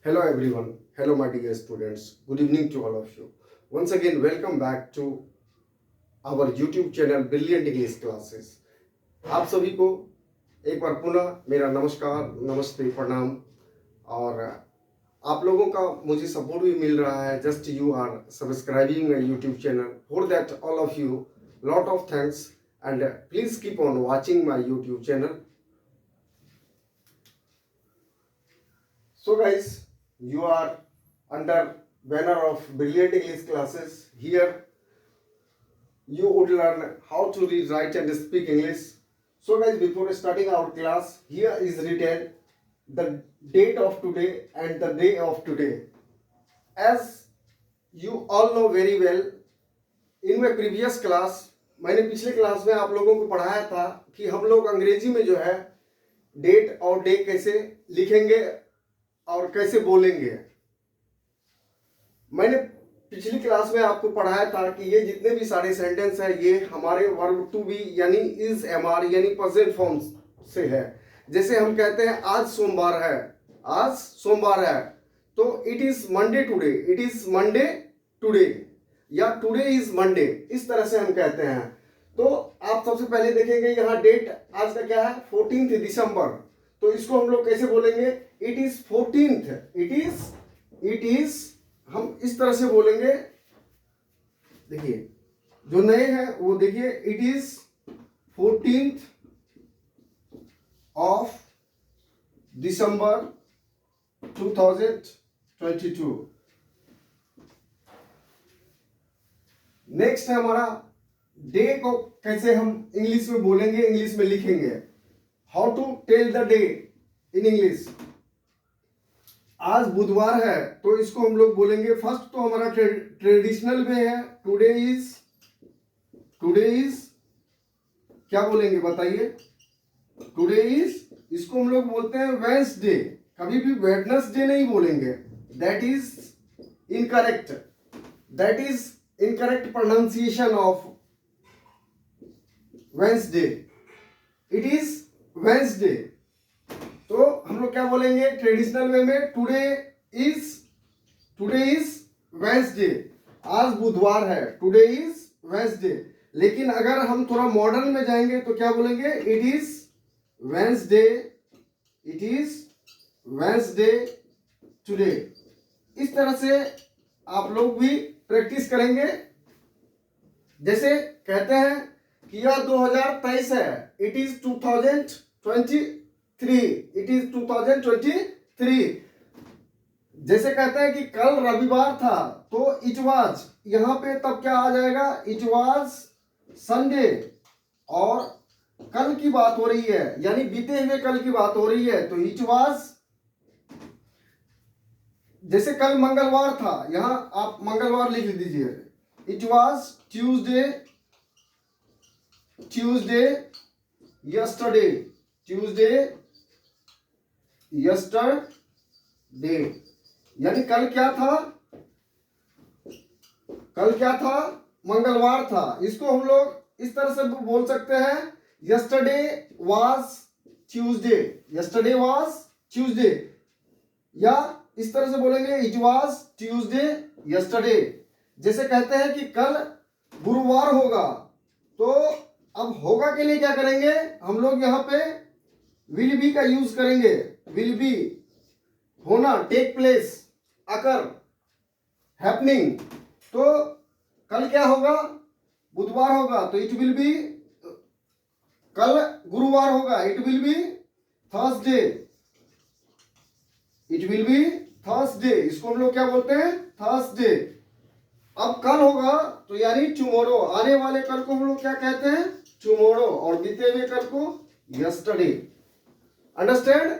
Hello everyone. Hello my dear students. Good evening to all of you. Once again welcome back to our YouTube channel Brilliant English Classes. आप सभी को एक बार पुनः मेरा नमस्कार, नमस्ते, प्रणाम। और आप लोगों का मुझे सपोर्ट भी मिल रहा है। Just you are subscribing my YouTube channel. For that all of you lot of thanks and please keep on watching my YouTube channel. So guys, you are under banner of Brilliant English Classes. Here you would learn how to read, write and speak English. So guys, before starting our class, here is written the date of today and the day of today. As you all know very well, in my previous class, मैंने पिछले class में आप लोगों को पढ़ाया था कि हम लोग अंग्रेजी में जो है डेट और डे कैसे लिखेंगे और कैसे बोलेंगे। मैंने पिछली क्लास में आपको पढ़ाया था कि ये जितने भी सारे सेंटेंस है ये हमारे वर्ब टू बी यानी इज एमआर यानी प्रेजेंट फॉर्म से है। जैसे हम कहते हैं आज सोमवार है, आज सोमवार है, तो it is Monday today, it is Monday today या टुडे इज मंडे, इस तरह से हम कहते हैं। तो आप सबसे पहले देखेंगे यहाँ डेट आज का क्या है, 14 दिसंबर। तो इसको हम लोग कैसे बोलेंगे, it is 14th, it is हम इस तरह से बोलेंगे। देखिए जो नए हैं वो देखिए, it is 14th of December 2022। Next है हमारा डे को कैसे हम इंग्लिश में बोलेंगे, इंग्लिश में लिखेंगे। How to tell the day in English. आज बुधवार है तो इसको हम लोग बोलेंगे, फर्स्ट तो हमारा ट्रेडिशनल वे है, टुडे इज क्या बोलेंगे बताइए, टुडे इज, इसको हम लोग बोलते हैं वेडनेसडे। कभी भी वेडनेसडे नहीं बोलेंगे, that is incorrect, that is incorrect pronunciation of Wednesday, it is Wednesday. तो हम लोग क्या बोलेंगे ट्रेडिशनल वे में, टुडे इज वेडनेसडे, आज बुधवार है, टुडे इज वेडनेसडे। लेकिन अगर हम थोड़ा मॉडर्न में जाएंगे तो क्या बोलेंगे, it is Wednesday, it is Wednesday today. इस तरह से आप लोग भी प्रैक्टिस करेंगे। जैसे कहते हैं कि यह 2023 है, इट इज 2023, इट इज 2023। जैसे कहते हैं कि कल रविवार था तो इट वाज, यहां पे तब क्या आ जाएगा, इट वाज संडे। और कल की बात हो रही है यानी बीते हुए कल की बात हो रही है तो इट वाज, जैसे कल मंगलवार था यहां आप मंगलवार लिख दीजिए, it was Tuesday, yesterday, Tuesday yesterday. यानी कल क्या था, कल क्या था, मंगलवार था। इसको हम लोग इस तरह से बोल सकते हैं, yesterday was Tuesday, yesterday was Tuesday. या इस तरह से बोलेंगे, इट वाज ट्यूसडे यस्टरडे। जैसे कहते हैं कि कल गुरुवार होगा, तो अब होगा के लिए क्या करेंगे हम लोग, यहाँ पे विल बी का यूज करेंगे। विल बी होना, टेक प्लेस, अकर, हैपनिंग। तो कल क्या होगा, बुधवार होगा तो इट विल बी, कल गुरुवार होगा it will be Thursday, it will be Thursday. इसको हम लोग क्या बोलते हैं, थर्सडे। अब कल होगा तो यानी टुमारो, आने वाले कल को हम लोग क्या कहते हैं, टुमारो। और बीते हुए कल को यस्टरडे। अंडरस्टैंड।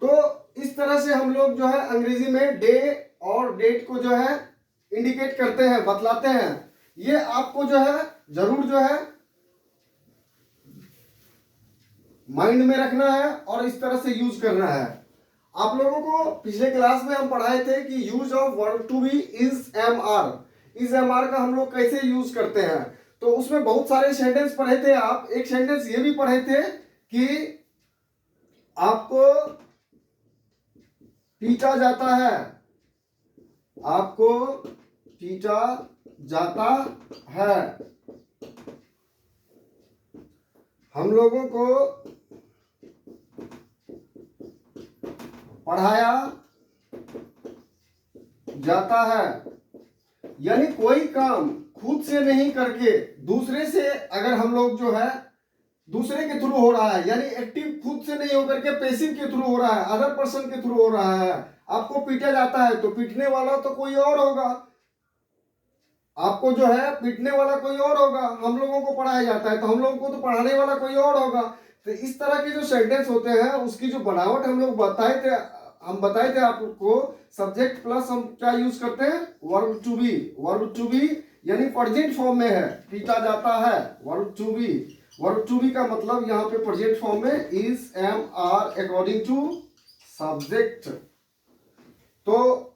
तो इस तरह से हम लोग जो है अंग्रेजी में डे और डेट को जो है इंडिकेट करते हैं, बतलाते हैं। ये आपको जो है जरूर जो है माइंड में रखना है और इस तरह से यूज करना है। आप लोगों को पिछले क्लास में हम पढ़ाए थे कि use of verb to be is am are, is am are का हम लोग कैसे यूज करते हैं। तो उसमें बहुत सारे सेंटेंस पढ़े थे आप। एक सेंटेंस ये भी पढ़े थे कि आपको पीटा जाता है, आपको पीटा जाता है, हम लोगों को पढ़ाया जाता है। यानी कोई काम खुद से नहीं करके दूसरे से, अगर हम लोग जो है दूसरे के थ्रू हो रहा है, यानी एक्टिव खुद से नहीं होकर के पैसिव के थ्रू हो रहा है, अदर पर्सन के थ्रू हो रहा है, आपको पीटा जाता है, तो पीटने वाला तो कोई और होगा, आपको जो है पीटने वाला कोई और होगा। हम लोगों को पढ़ाया जाता है तो हम लोगों को तो पढ़ाने वाला कोई और होगा। तो इस तरह के जो सेंटेंस होते हैं उसकी जो बनावट हम लोग बताए थे आपको। सब्जेक्ट प्लस हम क्या यूज करते हैं, verb to be. Verb to be यानी प्रेजेंट फॉर्म में है, पीटा जाता है, verb to be. Verb to be का मतलब यहाँ पे प्रेजेंट फॉर्म में is, am, are according to subject. तो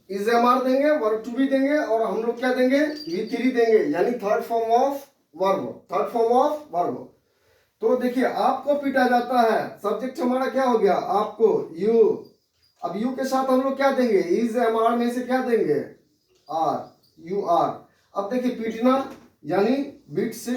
इज, एम, आर देंगे, वर्ब टू बी देंगे, और हम लोग क्या देंगे, V3 देंगे, यानी third form of verb, third form of verb. तो देखिए आपको पीटा जाता है, सब्जेक्ट हमारा क्या हो गया, आपको, यू। अब यू के साथ हम लोग क्या देंगे, इज, एम, आर में से क्या देंगे, आर, यू आर। अब देखिए पीटना यानी बीट से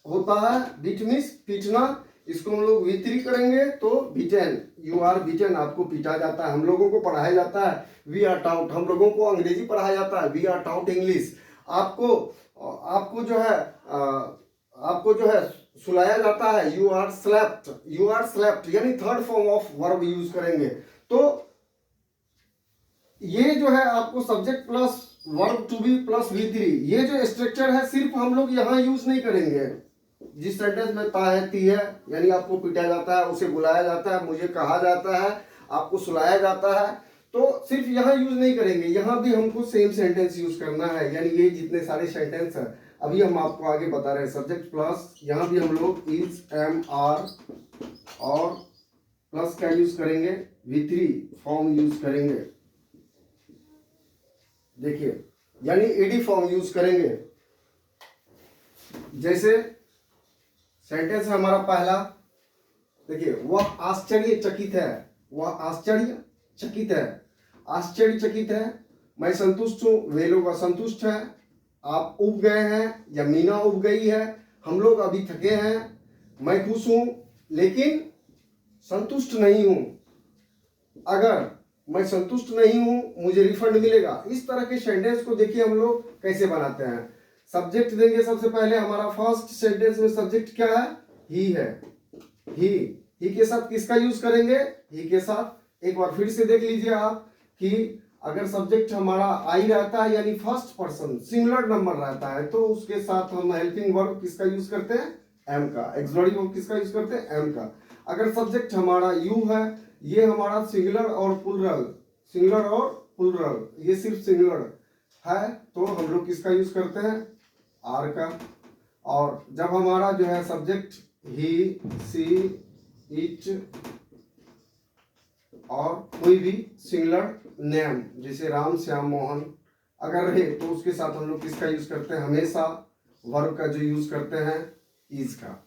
होता है, बीट मीन्स पीटना, इसको हम लोग V3 करेंगे तो बीटन, यू आर बीटन, आपको पीटा जाता है, हम लोगों को पढ़ाया जाता है, वी आर टाउट, हम लोगों को अंग्रेजी पढ़ाया जाता है, वी आर टाउट इंग्लिश। आपको जो है सुलाया जाता है, you are slept, you are slept, यानी third form of verb use करेंगे। तो ये जो है आपको subject plus verb to be plus V3, ये जो स्ट्रक्चर है सिर्फ हम लोग यहाँ यूज नहीं करेंगे। जिस सेंटेंस में ता है, ती है, यानी आपको पीटा जाता है, उसे बुलाया जाता है, मुझे कहा जाता है, आपको सुलाया जाता है, तो सिर्फ यहाँ यूज नहीं करेंगे, यहाँ भी हमको सेम सेंटेंस यूज करना है। यानी ये जितने सारे सेंटेंस है अभी हम आपको आगे बता रहे हैं, सब्जेक्ट प्लस यहाँ भी हम लोग इज, एम, आर और प्लस क्या यूज करेंगे, V3 फॉर्म यूज करेंगे। देखिए यानी एडी फॉर्म यूज करेंगे। जैसे सेंटेंस है हमारा पहला, देखिए वह आश्चर्यचकित है, वह आश्चर्यचकित है, आश्चर्यचकित है, मैं संतुष्ट हूं, वे लोग असंतुष्ट है, आप उब गए हैं या मीना उब गई है, हम लोग अभी थके हैं, मैं खुश हूं लेकिन संतुष्ट नहीं हूं, अगर मैं संतुष्ट नहीं हूं मुझे रिफंड मिलेगा। इस तरह के सेंटेंस को देखिए हम लोग कैसे बनाते हैं। सब्जेक्ट देंगे सबसे पहले, हमारा फर्स्ट सेंटेंस में सब्जेक्ट क्या है, ही है, ही के साथ किसका यूज करेंगे, ही के साथ। एक बार फिर से देख लीजिए आप कि अगर सब्जेक्ट हमारा आई रहता है यानी फर्स्ट पर्सन सिंगुलर नंबर रहता है, तो उसके साथ हम हेल्पिंग वर्ब किसका यूज करते हैं, एम का। एक्सप्लोरी वर्ब किसका यूज करते हैं, एम का। अगर सब्जेक्ट हमारा यू है, ये हमारा सिंगुलर और प्लुरल, सिंगुलर और प्लुरल, ये सिर्फ सिंगुलर है, तो हम लोग किसका यूज करते हैं, आर का। और जब हमारा जो है सब्जेक्ट ही, सी, इट और कोई भी सिंगुलर नेम जैसे राम, श्याम, मोहन अगर रहे, तो उसके साथ हम लोग किसका यूज करते हैं, हमेशा वर्ब का जो यूज करते हैं, इज का।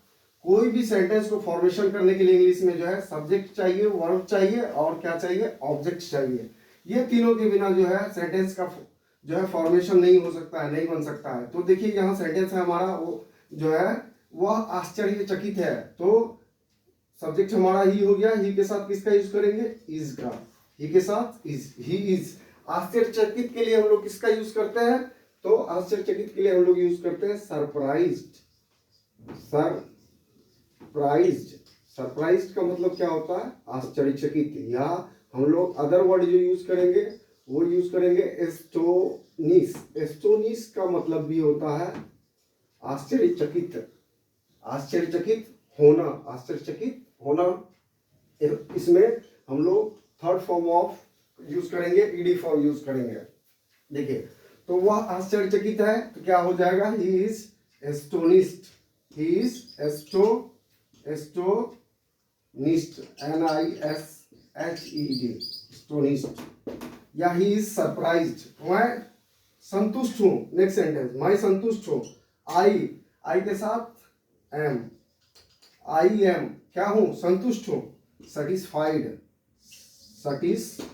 कोई भी सेंटेंस को फॉर्मेशन करने के लिए इंग्लिश में जो है सब्जेक्ट चाहिए, वर्ब चाहिए और क्या चाहिए, ऑब्जेक्ट चाहिए। ये तीनों के बिना जो है सेंटेंस का जो है फॉर्मेशन नहीं हो सकता है, नहीं बन सकता है। तो देखिए यहाँ सेंटेंस है हमारा, वो जो है वह आश्चर्यचकित है, तो सब्जेक्ट हमारा ही हो गया, ही के साथ किसका यूज करेंगे, इज का, ही के साथ इज, ही इज। आश्चर्यचकित के लिए हम लोग किसका यूज करते हैं, तो आश्चर्यचकित के लिए हम लोग यूज करते हैं सरप्राइज्ड। सरप्राइज्ड का मतलब क्या होता है, आश्चर्यचकित। या हम लोग अदर वर्ड जो यूज करेंगे वो यूज करेंगे एस्टोनिश। एस्टोनिश का मतलब भी होता है आश्चर्यचकित, आश्चर्यचकित होना, आश्चर्यचकित होना। इसमें हम लोग थर्ड फॉर्म ऑफ यूज करेंगे, ईडी फॉर्म यूज करेंगे। देखिए तो वह आश्चर्यचकित है तो क्या हो जाएगा, he is astonished, he is astonished, NISHED, astonished. या ही इज सरप्राइज्ड, मैं संतुष्ट हूं। नेक्स्ट सेंटेंस, मैं संतुष्ट हूं, आई के साथ एम, आई एम क्या हूं, संतुष्ट हूं। सेटिस्फाइड, satisfied,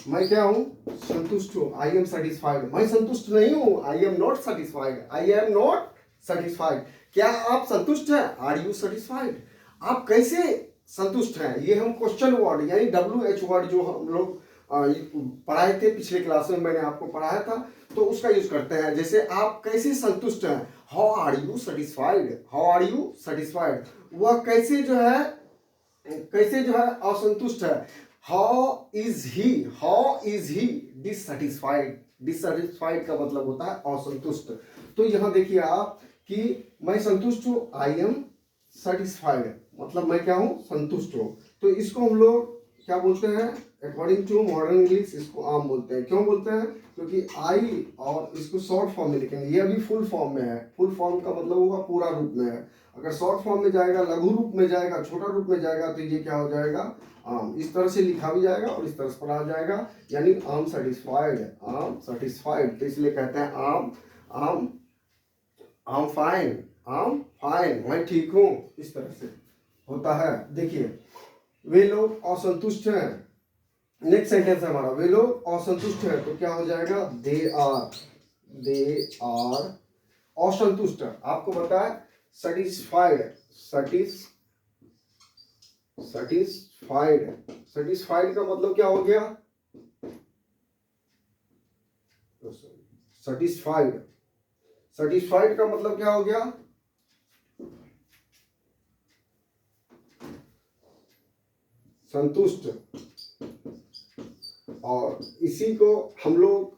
मैं क्या हूं? संतुष्ट हूं। आई एम सेटिस्फाइड, मैं संतुष्ट नहीं हूं। I am not satisfied, I am not satisfied. क्या आप संतुष्ट हैं? Are you satisfied? आप कैसे संतुष्ट हैं? ये हम क्वेश्चन वर्ड यानी WH वर्ड जो हम लोग पढ़ाए थे पिछले क्लास में, मैंने आपको पढ़ाया था, तो उसका यूज करते हैं। जैसे आप कैसे संतुष्ट हैं? How are you satisfied, how are you satisfied. वह कैसे जो है असंतुष्ट है? How is he dissatisfied. Dissatisfied का मतलब होता है असंतुष्ट। तो यहां देखिए आप कि मैं संतुष्ट हूं, आई एम सेटिस्फाइड, मतलब मैं क्या हूं? संतुष्ट हूं। तो इसको हम लोग क्या बोलते हैं? अकॉर्डिंग टू मॉडर्न इंग्लिश इसको आम बोलते हैं। क्यों बोलते हैं? क्योंकि आई और इसको शॉर्ट फॉर्म में लिखेंगे। ये अभी फुल फॉर्म में है। फुल फॉर्म का मतलब होगा पूरा रूप में है। अगर शॉर्ट फॉर्म में जाएगा, लघु रूप में जाएगा, छोटा रूप में जाएगा, तो ये क्या हो जाएगा? आम। इस तरह से लिखा भी जाएगा और इस तरह से पढ़ा जाएगा, यानी आम सेटिस्फाइड, आम सेटिस्फाइड। तो इसलिए कहते हैं आम आम आम फाइन, मैं ठीक हूं। इस तरह से होता है। देखिए, वे लोग असंतुष्ट हैं। नेक्स्ट सेंटेंस है हमारा, वे लोग असंतुष्ट हैं, तो क्या हो जाएगा? दे आर असंतुष्ट। आपको बताया सेटिस्फाइड, सेटिस्फाइड का मतलब क्या हो गया? सेटिस्फाइड का मतलब क्या हो गया? संतुष्ट। और इसी को हम लोग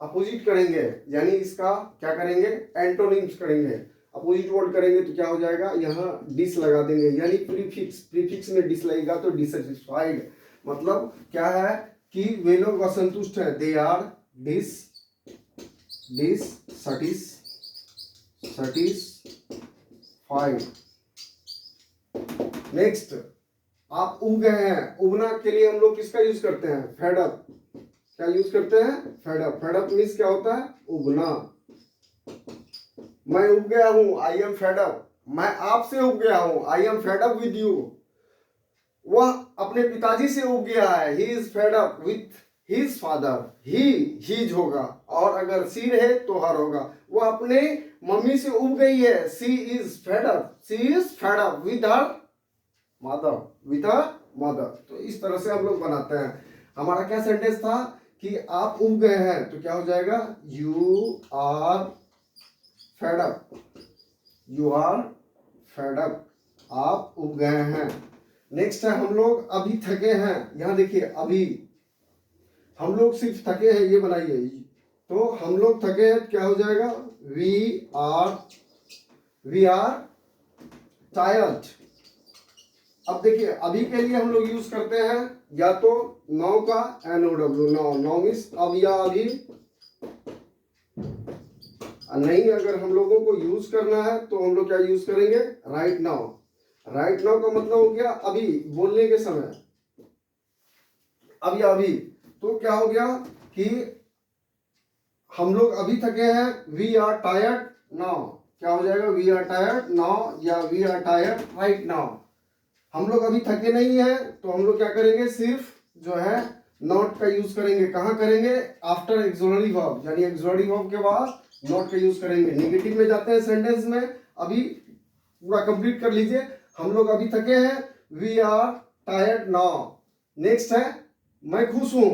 अपोजिट करेंगे, यानी इसका क्या करेंगे? एंटोनिम्स करेंगे। अपोजिट वर्ड करेंगे तो क्या हो जाएगा? यहाँ डिस लगा देंगे, यानी प्रीफिक्स में डिस लगेगा तो डिससेटिस्फाइड। मतलब क्या है कि वे लोग असंतुष्ट हैं। They are dissatisfied. नेक्स्ट, आप उब गए हैं। उबना के लिए हम लोग किसका यूज करते हैं? Fed up. क्या यूज करते हैं? Fed up. Fed up means क्या होता है? उबना। मैं उब गया हूं, आई एम फेड अप। मैं आपसे उब गया हूं, I am fed up with you. वह अपने पिताजी से उब गया है, he is fed up with his father. He's होगा, और अगर सी रहे तो हर होगा। वह अपने मम्मी से उब गई है, she is fed up with her mother. तो इस तरह से हम लोग बनाते हैं। हमारा क्या सेंटेंस था कि आप उब गए हैं, तो क्या हो जाएगा? यू आर फेड अप, आप उब गए हैं। नेक्स्ट है, हम लोग अभी थके हैं। यहां देखिए, अभी हम लोग सिर्फ थके हैं, ये बनाइए। तो हम लोग थके हैं, क्या हो जाएगा? We are tired. अब देखिए, अभी के लिए हम लोग यूज करते हैं या तो नाउ का NOW, नाउ मीन्स अब या अभी। नहीं, अगर हम लोगों को यूज करना है तो हम लोग क्या यूज करेंगे? Right now. राइट नाउ का मतलब हो गया अभी, बोलने के समय, अब या अभी। तो क्या हो गया कि हम लोग अभी थके हैं, वी आर टायर्ड नाउ। क्या हो जाएगा? वी आर टायर्ड नाउ या we are tired right now. हम लोग अभी थके नहीं हैं, तो हम लोग क्या करेंगे? सिर्फ जो है नॉट का यूज करेंगे। कहां करेंगे? आफ्टर एक्सोलरी वर्ब, यानी एक्सोलरी वर्ब के बाद नॉट का यूज करेंगे। नेगेटिव में जाते हैं सेंटेंस में। अभी पूरा कंप्लीट कर लीजिए। हम लोग अभी थके हैं, we are tired now. Next है, मैं खुश हूं,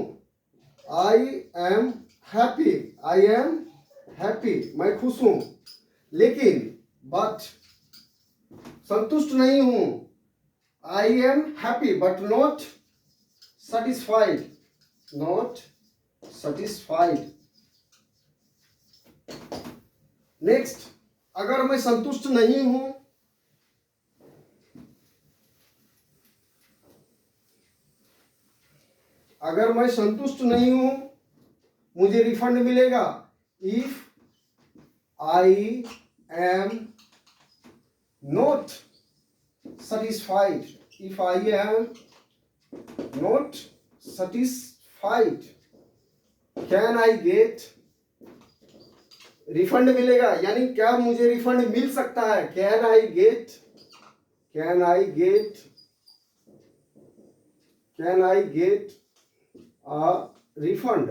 आई एम हैप्पी, मैं खुश हूं। लेकिन बट संतुष्ट नहीं हूं, I am happy but not satisfied. Next, अगर मैं संतुष्ट नहीं हूं, मुझे रिफंड मिलेगा। If I am not satisfied, can I gate, refund मिलेगा, यानी क्या मुझे रिफंड मिल सकता है? Can I get can I get a refund?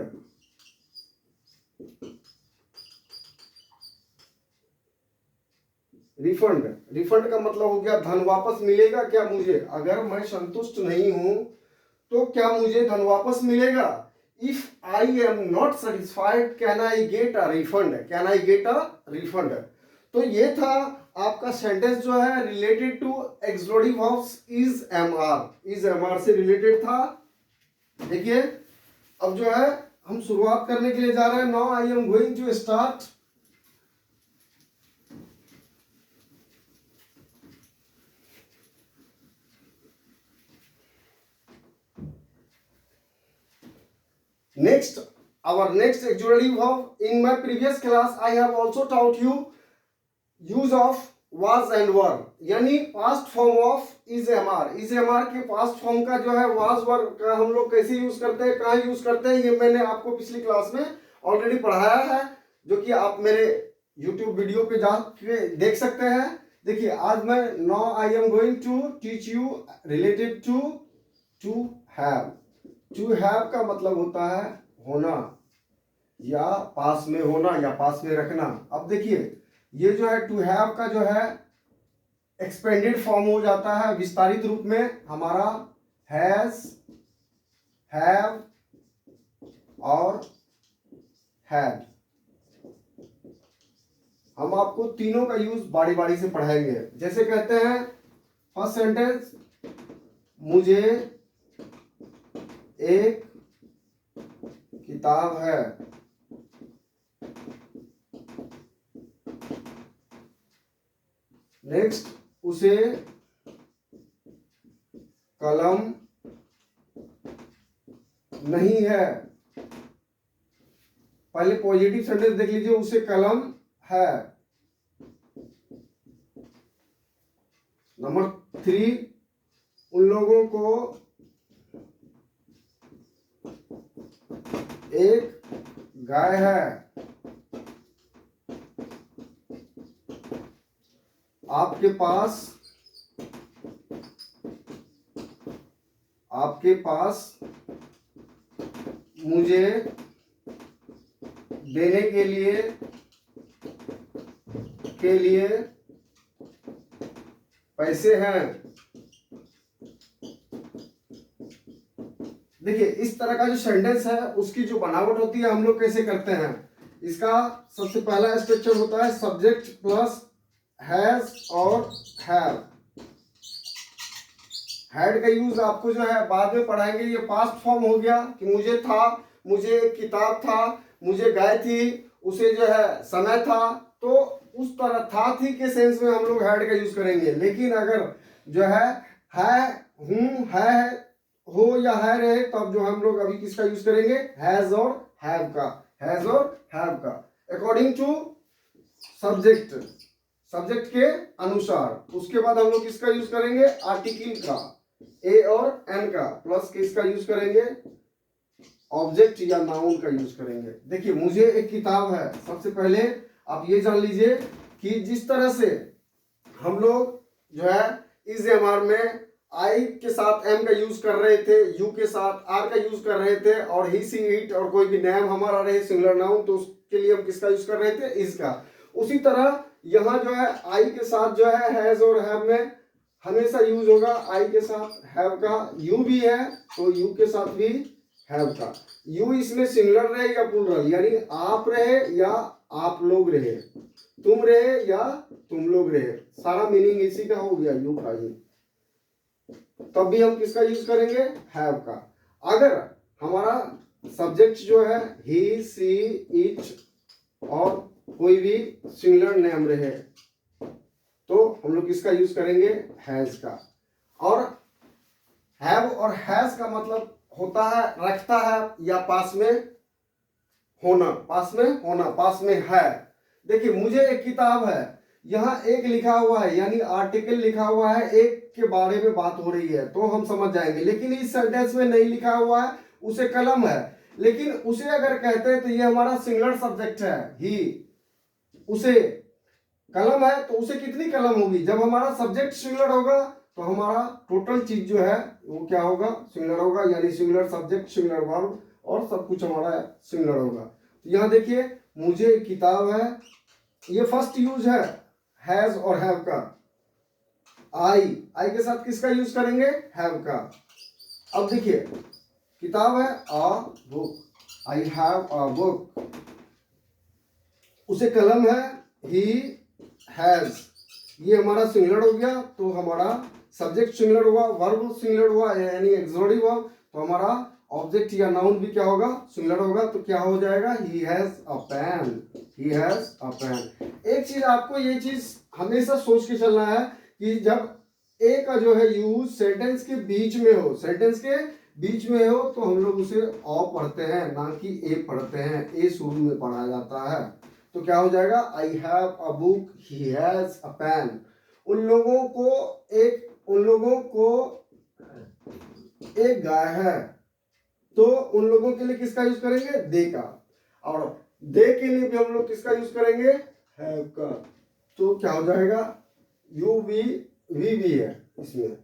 Refund, refund का मतलब हो गया धन वापस मिलेगा क्या मुझे? अगर मैं संतुष्ट नहीं हूं तो क्या मुझे धन वापस मिलेगा? If I am not satisfied can I get a refund? Can I get a refund? तो ये था आपका सेंटेंस जो है related to exclusive verbs is am are, is am are से रिलेटेड था। देखिए अब जो है हम शुरुआत करने के लिए जा रहे हैं। Now I am going to start. Next, our next auxiliary verb. In my previous class, I have also taught you use of was and were, यानी past form of is mr। is mr के past form का जो है was were का हम लोग कैसे use करते हैं, कहाँ यूज करते हैं, ये मैंने आपको पिछली क्लास में ऑलरेडी पढ़ाया है, जो कि आप मेरे YouTube वीडियो पे जाके देख सकते हैं। देखिए आज मैं now I am going to teach you related to have. To have का मतलब होता है होना, या पास में होना, या पास में रखना। अब देखिए ये जो है टू हैव का जो है एक्सपेंडेड फॉर्म हो जाता है, विस्तारित रूप में हमारा हैज, हैव और हैड। हम आपको तीनों का यूज बारी बारी से पढ़ाएंगे। जैसे कहते हैं फर्स्ट सेंटेंस, मुझे एक किताब है। नेक्स्ट, उसे कलम नहीं है। पहले पॉजिटिव सेंटेंस देख लीजिए, उसे कलम है। नंबर 3, उन लोगों को एक गाय है। आपके पास मुझे देने के लिए पैसे हैं। देखिए इस तरह का जो सेंटेंस है उसकी जो बनावट होती है हम लोग कैसे करते हैं। इसका सबसे पहला स्ट्रक्चर होता है सब्जेक्ट प्लस हैज और हैव। हैड का यूज आपको जो है बाद में पढ़ाएंगे। ये पास्ट फॉर्म हो गया कि मुझे था, मुझे एक किताब था, मुझे गाय थी, उसे जो है समय था। तो उस तरह था थी के सेंस में हम लोग हैड का यूज करेंगे। लेकिन अगर जो है हूं, है, हो या है रहे, तब जो हम लोग अभी किसका यूज करेंगे, हैज और हैव का। हैज और हैव का अकॉर्डिंग टू सब्जेक्ट के अनुसार। उसके बाद हम लोग किसका यूज करेंगे, आर्टिकल का, ए और एन का, प्लस किसका यूज करेंगे, ऑब्जेक्ट या नाउन का यूज करेंगे। देखिए मुझे एक किताब है। सबसे पहले आप ये जान लीजिए कि जिस तरह से हम लोग जो है इस एमआर में आई के साथ एम का यूज कर रहे थे, यू के साथ आर का यूज कर रहे थे, और ही सी इट और कोई भी नाम हमारा रहे सिंगुलर नाउन, तो उसके लिए हम किसका यूज कर रहे थे, इसका। उसी तरह यहाँ जो है आई के साथ जो है हैज और हैव में हमेशा यूज होगा आई के साथ हैव का। यू भी है तो यू के साथ भी हैव का। यू इसमें सिंगुलर रहे या प्लूरल, यानी आप रहे या आप लोग रहे, तुम रहे या तुम लोग रहे, सारा मीनिंग इसी का हो गया यू का ही। तब भी हम किसका यूज करेंगे, हैव का। अगर हमारा सब्जेक्ट जो है ही, सी, इट और कोई भी सिंगुलर नेम रहे, तो हम लोग किसका यूज करेंगे, हैज का। और हैव और हैज का मतलब होता है रखता है या पास में होना, पास में है। देखिए मुझे एक किताब है, यहाँ एक लिखा हुआ है यानी आर्टिकल लिखा हुआ है, एक के बारे में बात हो रही है तो हम समझ जाएंगे। लेकिन इस सेंटेंस में नहीं लिखा हुआ है, उसे कलम है। लेकिन उसे अगर कहते हैं तो ये हमारा सिंगुलर सब्जेक्ट है ही, उसे कलम है तो उसे कितनी कलम होगी, जब हमारा सब्जेक्ट सिंगुलर होगा तो हमारा टोटल चीज जो है वो क्या होगा, सिंगुलर होगा, यानी सिंगुलर सब्जेक्ट, सिंगुलर वर्ब और सब कुछ हमारा सिंगुलर होगा। तो यहाँ देखिए, मुझे किताब है, ये फर्स्ट यूज है हैज और हैव का। आई के साथ किसका यूज करेंगे, हैव का। अब देखिए, किताब है a book, I have a book. उसे कलम है, ही हैज, ये हमारा सिंगुलर हो गया, तो हमारा सब्जेक्ट सिंगुलर हुआ, वर्ब सिंगुलर हुआ, यानी एक्सक्लूसिव हुआ, तो हमारा ऑब्जेक्ट या नाउन भी क्या होगा, सिंगुलर होगा। तो क्या हो जाएगा, he has a pen, he has a pen. एक चीज आपको ये चीज हमेशा सोच के चलना है कि जब ए का जो है यूज सेंटेंस के बीच में हो, सेंटेंस के बीच में हो, तो हम लोग उसे अ पढ़ते हैं, ना कि ए पढ़ते हैं। ए शुरू में पढ़ा जाता है। तो क्या हो जाएगा, I have a book, he has a pen. उन लोगों को एक गाय है, तो उन लोगों के लिए किसका यूज करेंगे, दे का। और दे के लिए भी हम लोग किसका यूज करेंगे, हैव का। तो क्या हो जाएगा, यू वी भी है इसमें,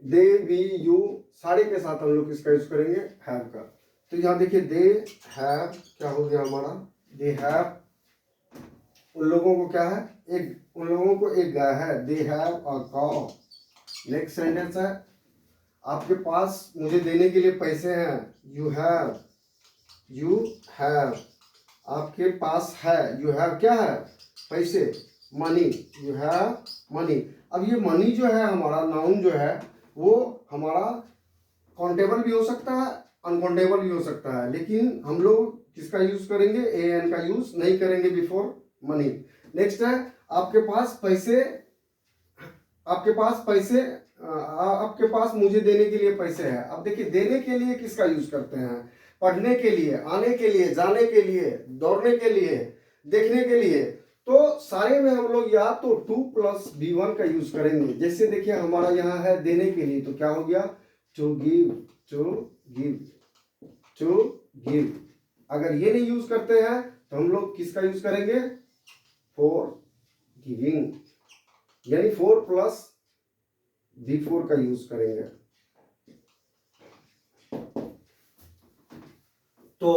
दे वी यू सारे के साथ हम लोग किसका यूज करेंगे, हैव का। तो यहाँ देखिए, दे हैव क्या हो गया हमारा, दे हैव, उन लोगों को क्या है, उन लोगों को एक गाय है, they have a cow. Next sentence है, आपके पास मुझे देने के लिए पैसे हैं, यू हैव, आपके पास है, यू हैव क्या है, पैसे, मनी, यू हैव मनी। अब ये मनी जो है हमारा नाउन जो है, वो हमारा काउंटेबल भी हो सकता है, अनकाउंटेबल भी हो सकता है, लेकिन हम लोग किसका यूज करेंगे, ए एन का यूज नहीं करेंगे बिफोर मनी। नेक्स्ट है, आपके पास पैसे, आपके पास पैसे, आपके पास मुझे देने के लिए पैसे हैं। अब देखिए, देने के लिए किसका यूज करते हैं, पढ़ने के लिए, आने के लिए, जाने के लिए, दौड़ने के लिए, देखने के लिए। तो सारे में हम लोग या तो टू प्लस बी वन का यूज करेंगे। जैसे देखिए, हमारा यहाँ है देने के लिए, तो क्या हो गया, to give, to give, to give. अगर ये नहीं यूज करते हैं तो हम लोग किसका यूज करेंगे, फॉर गिविंग, यानी फोर प्लस बी फोर का यूज करेंगे। तो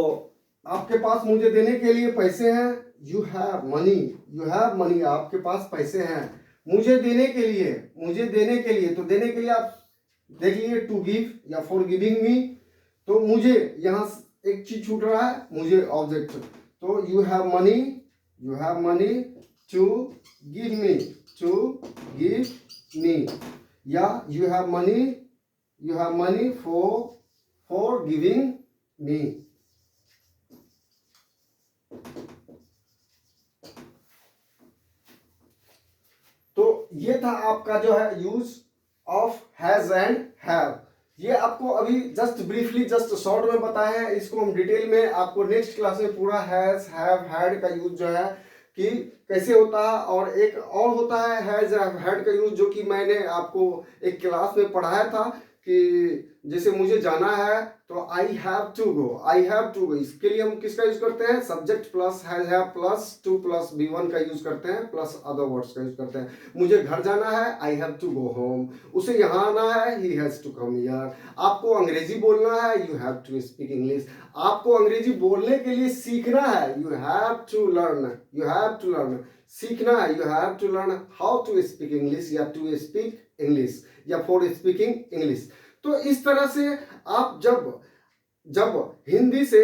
आपके पास मुझे देने के लिए पैसे हैं, you have money, you have money, आपके पास पैसे हैं। मुझे देने के लिए, मुझे देने के लिए, तो देने के लिए आप देख लीजिए, टू गिव या फॉर गिविंग मी। तो मुझे यहाँ एक चीज छूट रहा है, मुझे ऑब्जेक्ट। तो you have money to give me, to give me, या you have money for giving me. तो ये था आपका जो है use of has and have. ये आपको अभी जस्ट ब्रीफली, जस्ट शॉर्ट में बताया है। इसको हम डिटेल में आपको नेक्स्ट क्लास में पूरा हैज, हैव, हैड का यूज जो है कि कैसे होता है, और एक और होता है हैज हैड का यूज, जो कि मैंने आपको एक क्लास में पढ़ाया था कि जैसे मुझे जाना है तो आई हैव टू गो, इसके लिए हम किसका यूज करते हैं, subject plus has have plus to plus be one का यूज करते हैं, प्लस अदर वर्ड्स का यूज करते हैं। मुझे घर जाना है, I have to go home, उसे यहाँ आना है, he has to come here. आपको अंग्रेजी बोलना है, you have to speak English. आपको अंग्रेजी बोलने के लिए सीखना है, यू हैव टू लर्न, सीखना है, you have to learn how to speak English, या टू स्पीक इंग्लिश, या फॉर स्पीकिंग इंग्लिश। तो इस तरह से आप जब हिंदी से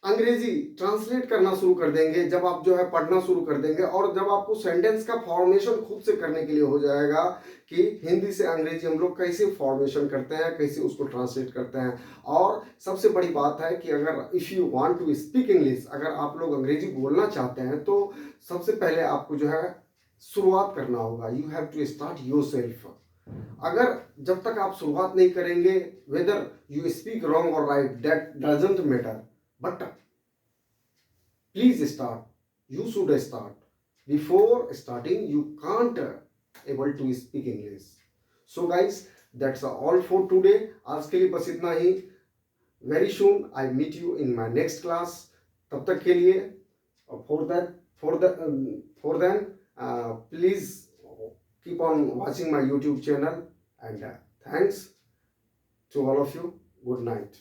अंग्रेजी ट्रांसलेट करना शुरू कर देंगे, जब आप जो है पढ़ना शुरू कर देंगे, और जब आपको सेंटेंस का फॉर्मेशन खुद से करने के लिए हो जाएगा कि हिंदी से अंग्रेजी हम लोग कैसे फॉर्मेशन करते हैं, कैसे उसको ट्रांसलेट करते हैं। और सबसे बड़ी बात है कि अगर if you want to speak English, अगर आप लोग अंग्रेजी बोलना चाहते हैं, तो सबसे पहले आपको जो है शुरुआत करना होगा। You have to start yourself. अगर जब तक आप शुरुआत नहीं करेंगे, वेदर यू स्पीक रॉन्ग और right, that doesn't matter, but please start, you should start. Before starting you can't able to speak English. So guys, that's all for today. आज के लिए बस इतना ही। Very soon I meet you in my next class. तब तक के लिए for then please keep on watching my YouTube channel and thanks to all of you. Good night.